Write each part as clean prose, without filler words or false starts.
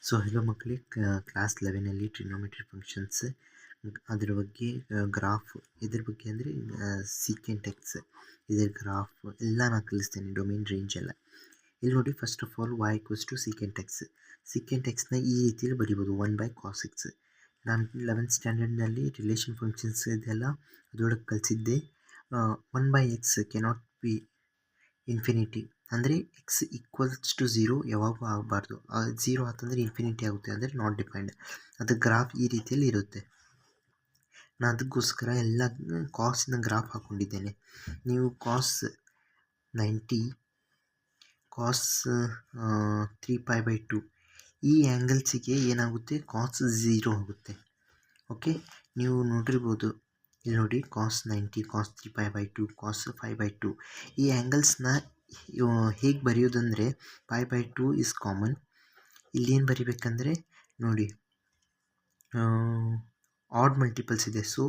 So hello ಮಕ್ಕಳೇ, class 11ನಲ್ಲಿ trigonometry functions ಅದರ ಬಗ್ಗೆ ಗ್ರಾಫ್ ಇದ್ರ ಬಗ್ಗೆ ಅಂದರೆ ಸೀಕೆಂಟ್ ಎಕ್ಸ್ ಇದರ ಗ್ರಾಫ್ ಎಲ್ಲ ನಾನು ಕಲಿಸ್ತೇನೆ. ಡೊಮೇನ್ ರೇಂಜ್ ಎಲ್ಲ ಇಲ್ಲಿ ನೋಡಿ. First of all y = secant x. Secant ಎಕ್ಸ್ನ ಈ ರೀತಿಯಲ್ಲಿ ಬರಿಬೋದು 1/cos x. ನಾನು 11th ಸ್ಟ್ಯಾಂಡರ್ಡ್ನಲ್ಲಿ ರಿಲೇಷನ್ ಫಂಕ್ಷನ್ಸ್ ಇದೆಲ್ಲ ಅದರೊಳಗೆ ಕಲಿಸಿದ್ದೆ. 1/x ಕೆನಾಟ್ ಬಿ ಇನ್ಫಿನಿಟಿ ಅಂದರೆ ಎಕ್ಸ್ ಈಕ್ವಲ್ಸ್ ಟು 0 ಯಾವಾಗೂ ಆಗಬಾರ್ದು. 0 ಆತಂದರೆ ಇನ್ಫಿನಿಟಿ ಆಗುತ್ತೆ, ಅಂದರೆ ನಾಟ್ ಡಿಫೈನ್ಡ್. ಅದು ಗ್ರಾಫ್ ಈ ರೀತಿಯಲ್ಲಿ ಇರುತ್ತೆ. ನಾನು ಅದಕ್ಕೋಸ್ಕರ ಎಲ್ಲ ಕಾಸ್ನ ಗ್ರಾಫ್ ಹಾಕ್ಕೊಂಡಿದ್ದೇನೆ. ನೀವು ಕಾಸ್ 90, ಕಾಸ್ 3π/2 ಈ ಆ್ಯಂಗಲ್ಸಿಗೆ ಏನಾಗುತ್ತೆ, ಕಾಸ್ 0 ಆಗುತ್ತೆ. ಓಕೆ, ನೀವು ನೋಡಿರ್ಬೋದು ಇಲ್ಲಿ ನೋಡಿ, ಕಾಸ್ 90, ಕಾಸ್ 3π/2, ಕಾಸ್ 5/2 ಈ ಆ್ಯಂಗಲ್ಸ್ನ ಹೇಗೆ ಬರೆಯೋದಂದರೆ π/2 ಇಸ್ ಕಾಮನ್. ಇಲ್ಲಿ ಏನು ಬರಿಬೇಕಂದ್ರೆ ನೋಡಿ, ಆಡ್ ಮಲ್ಟಿಪಲ್ಸ್ ಇದೆ, ಸೊ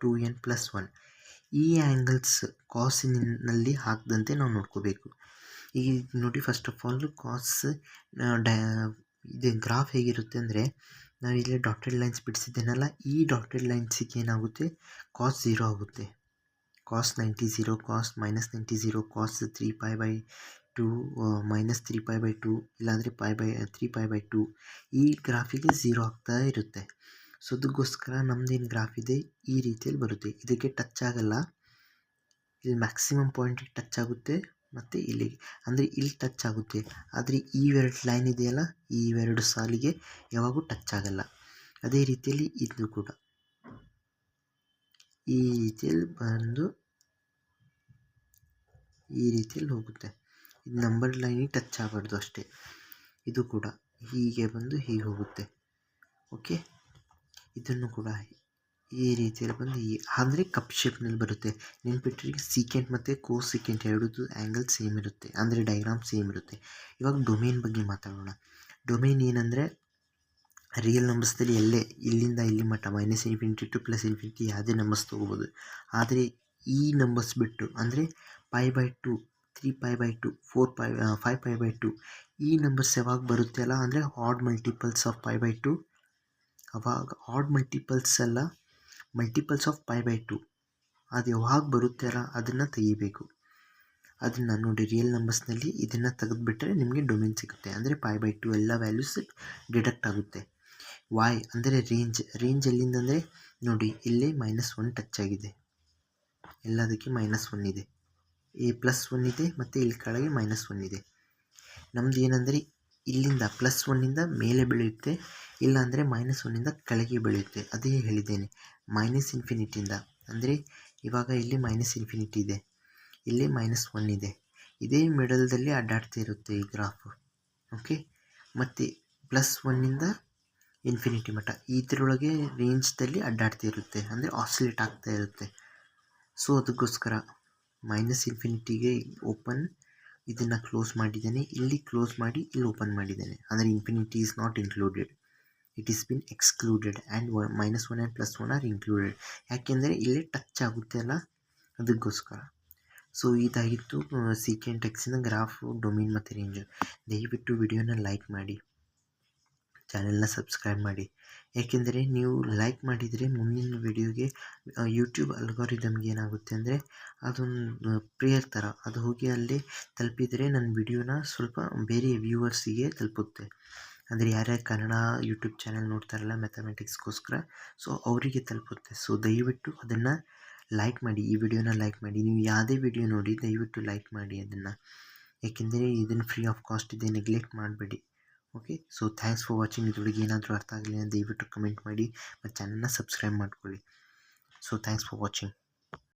2n+1 ಈ ಆ್ಯಂಗಲ್ಸ್ ಕಾಸಿನಲ್ಲಿ ಹಾಕದಂತೆ ನಾವು ನೋಡ್ಕೋಬೇಕು. ಈಗ ನೋಡಿ, ಫಸ್ಟ್ ಆಫ್ ಆಲ್ ಕಾಸ್ ಇದು ಗ್ರಾಫ್ ಹೇಗಿರುತ್ತೆ ಅಂದರೆ, ನಾನು ಇಲ್ಲಿ ಡಾಟೆಡ್ ಲೈನ್ಸ್ ಬಿಡಿಸಿದ್ದೇನಲ್ಲ, ಈ ಡಾಟೆಡ್ ಲೈನ್ಸಿಗೆ ಏನಾಗುತ್ತೆ, ಕಾಸ್ 0 ಆಗುತ್ತೆ. ಕಾಸ್ 90 0, ಕಾಸ್ -90 0, ಕಾಸ್ 3π/2 -3π/2 ಇಲ್ಲಾಂದರೆ 3π/2 ಈ ಗ್ರಾಫಿಗೆ 0 ಆಗ್ತಾ ಇರುತ್ತೆ. ಸೊ ಅದಕ್ಕೋಸ್ಕರ ನಮ್ಮದೇನು ಗ್ರಾಫ್ ಇದೆ ಈ ರೀತಿಯಲ್ಲಿ ಬರುತ್ತೆ. ಇದಕ್ಕೆ ಟಚ್ ಆಗಲ್ಲ, ಇಲ್ಲಿ ಮ್ಯಾಕ್ಸಿಮಮ್ ಪಾಯಿಂಟಿಗೆ ಟಚ್ ಆಗುತ್ತೆ ಮತ್ತು ಇಲ್ಲಿಗೆ ಅಂದರೆ ಇಲ್ಲಿ ಟಚ್ ಆಗುತ್ತೆ. ಆದರೆ ಈ ಎರಡು ಲೈನ್ ಇದೆಯಲ್ಲ, ಈ ಎರಡು ಸಾಲಿಗೆ ಯಾವಾಗೂ ಟಚ್ ಆಗಲ್ಲ. ಅದೇ ರೀತಿಯಲ್ಲಿ ಇದು ಕೂಡ ಈ ರೀತಿಯಲ್ಲಿ ಬಂದು ಈ ರೀತಿಯಲ್ಲಿ ಹೋಗುತ್ತೆ. ಇದು ನಂಬರ್ ಲೈನಿಗೆ ಟಚ್ ಆಗಬಾರ್ದು ಅಷ್ಟೇ. ಇದು ಕೂಡ ಹೀಗೆ ಬಂದು ಹೀಗೆ ಹೋಗುತ್ತೆ. ಓಕೆ, ಇದನ್ನು ಕೂಡ ಈ ರೀತಿಯಲ್ಲಿ ಬಂದು ಅಂದರೆ ಕಪ್ ಶೇಪ್ನಲ್ಲಿ ಬರುತ್ತೆ. ನೆನ್ಪಿಟ್ರಿ, ಸೀಕೆಂಟ್ ಮತ್ತು ಕೋಸೀಕೆಂಟ್ ಎರಡೂ ಆ್ಯಂಗಲ್ ಸೇಮ್ ಇರುತ್ತೆ, ಅಂದರೆ ಡೈಗ್ರಾಮ್ ಸೇಮ್ ಇರುತ್ತೆ. ಇವಾಗ ಡೊಮೇನ್ ಬಗ್ಗೆ ಮಾತಾಡೋಣ. ಡೊಮೇನ್ ಏನಂದರೆ, ರಿಯಲ್ ನಂಬರ್ಸ್ದಲ್ಲಿ ಎಲ್ಲೇ ಇಲ್ಲಿಂದ ಇಲ್ಲಿ ಮಟ್ಟ -∞ ಟು +∞ ಯಾವುದೇ ನಂಬರ್ಸ್ ತೊಗೋಬೋದು. ಆದರೆ ಈ ನಂಬರ್ಸ್ ಬಿಟ್ಟು ಅಂದರೆ π/2, 3π/2, 5π/2 ಈ ನಂಬರ್ಸ್ ಯಾವಾಗ ಬರುತ್ತೆ ಅಲ್ಲ, ಅಂದರೆ ಆಡ್ ಮಲ್ಟಿಪಲ್ಸ್ ಆಫ್ π/2, ಅವಾಗ ಆಡ್ ಮಲ್ಟಿಪಲ್ಸ್ ಅಲ್ಲ, ಮಲ್ಟಿಪಲ್ಸ್ ಆಫ್ π/2 ಅದು ಯಾವಾಗ ಬರುತ್ತೆ ಅಲ್ಲ ಅದನ್ನು ತೆಗಿಬೇಕು. ಅದನ್ನು ನೋಡಿ, ರಿಯಲ್ ನಂಬರ್ಸ್ನಲ್ಲಿ ಇದನ್ನು ತೆಗೆದುಬಿಟ್ರೆ ನಿಮಗೆ ಡೊಮೇನ್ ಸಿಗುತ್ತೆ. ಅಂದರೆ π/2 ಎಲ್ಲ ವ್ಯಾಲ್ಯೂಸ್ ಡಿಡಕ್ಟ್ ಆಗುತ್ತೆ. y ಅಂದರೆ ರೇಂಜ್ ಎಲ್ಲಿಂದ ಅಂದರೆ ನೋಡಿ, ಇಲ್ಲೇ -1 ಟಚ್ ಆಗಿದೆ, ಎಲ್ಲದಕ್ಕೆ -1 ಇದೆ, +1 ಇದೆ ಮತ್ತು ಇಲ್ಲಿ ಕೆಳಗೆ -1 ಇದೆ. ನಮ್ಮದು ಏನಂದರೆ ಇಲ್ಲಿಂದ +1ಇಂದ ಮೇಲೆ ಬೆಳೆಯುತ್ತೆ, ಇಲ್ಲಾಂದರೆ -1ಇಂದ ಕೆಳಗೆ ಬೆಳೆಯುತ್ತೆ. ಅದೇ ಹೇಳಿದ್ದೇನೆ, -∞ಇಂದ ಅಂದರೆ ಇವಾಗ ಇಲ್ಲಿ -∞ ಇದೆ, ಇಲ್ಲಿ -1 ಇದೆ. ಇದೇ ಮಿಡಲ್ದಲ್ಲಿ ಅಡ್ಡಾಡ್ತಾ ಇರುತ್ತೆ ಈ ಗ್ರಾಫ್. ಓಕೆ, ಮತ್ತು +1ಇಂದ ಇನ್ಫಿನಿಟಿ ಮಟ್ಟ ಇದರೊಳಗೆ ರೇಂಜ್ದಲ್ಲಿ ಅಡ್ಡಾಡ್ತಾ ಇರುತ್ತೆ, ಅಂದರೆ ಆಸಿಲೇಟ್ ಆಗ್ತಾ ಇರುತ್ತೆ. ಸೊ ಅದಕ್ಕೋಸ್ಕರ -∞ಗೆ ಓಪನ್, ಇದನ್ನು ಕ್ಲೋಸ್ ಮಾಡಿದ್ದೇನೆ, ಇಲ್ಲಿ ಕ್ಲೋಸ್ ಮಾಡಿ ಇಲ್ಲಿ ಓಪನ್ ಮಾಡಿದ್ದೇನೆ. ಅಂದರೆ infinity is not included, it is been excluded and -1 and +1 R included. ಯಾಕೆಂದರೆ ಇಲ್ಲೇ ಟಚ್ ಆಗುತ್ತೆ ಅಲ್ಲ, ಅದಕ್ಕೋಸ್ಕರ. ಸೊ ಇದಾಗಿತ್ತು ಸೀಕೆಂಟ್ ಎಕ್ಸಿನ ಗ್ರಾಫು, ಡೊಮೇನ್ ಮತ್ತು ರೇಂಜು. ದಯವಿಟ್ಟು ವಿಡಿಯೋನ ಲೈಕ್ ಮಾಡಿ, ಚಾನೆಲ್ನ ಸಬ್ಸ್ಕ್ರೈಬ್ ಮಾಡಿ. ಏಕೆಂದರೆ ನೀವು ಲೈಕ್ ಮಾಡಿದರೆ ಮುಂದಿನ ವಿಡಿಯೋಗೆ ಯೂಟ್ಯೂಬ್ ಅಲ್ಗಾರಿದಮ್ಗೆ ಏನಾಗುತ್ತೆ ಅಂದರೆ, ಅದೊಂದು ಪ್ರೇಯರ್ ಥರ ಅದು ಹೋಗಿ ಅಲ್ಲಿ ತಲುಪಿದರೆ ನನ್ನ ವಿಡಿಯೋನ ಸ್ವಲ್ಪ ಬೇರೆ ವ್ಯೂವರ್ಸಿಗೆ ತಲುಪುತ್ತೆ. ಅಂದರೆ ಯಾರ್ಯಾರು ಕನ್ನಡ ಯೂಟ್ಯೂಬ್ ಚಾನೆಲ್ ನೋಡ್ತಾರಲ್ಲ ಮ್ಯಾಥಮೆಟಿಕ್ಸ್ಗೋಸ್ಕರ, ಸೊ ಅವರಿಗೆ ತಲುಪುತ್ತೆ. ಸೊ ದಯವಿಟ್ಟು ಅದನ್ನು ಲೈಕ್ ಮಾಡಿ, ಈ ವಿಡಿಯೋನ ಲೈಕ್ ಮಾಡಿ. ನೀವು ಯಾವುದೇ ವಿಡಿಯೋ ನೋಡಿ ದಯವಿಟ್ಟು ಲೈಕ್ ಮಾಡಿ ಅದನ್ನು, ಏಕೆಂದರೆ ಇದನ್ನು ಫ್ರೀ ಆಫ್ ಕಾಸ್ಟ್ ಇದೆ, ನೆಗ್ಲೆಕ್ಟ್ ಮಾಡಬೇಡಿ. Okay, so thanks for watching. ಇದ್ರೊಳಗೆ ಏನಾದರೂ ಅರ್ಥ ಆಗಲಿಲ್ಲ ದಯವಿಟ್ಟು ಕಮೆಂಟ್ ಮಾಡಿ ಮತ್ತು ಚಾನಲ್ನ ಸಬ್ಸ್ಕ್ರೈಬ್ ಮಾಡ್ಕೊಳ್ಳಿ. So thanks for watching.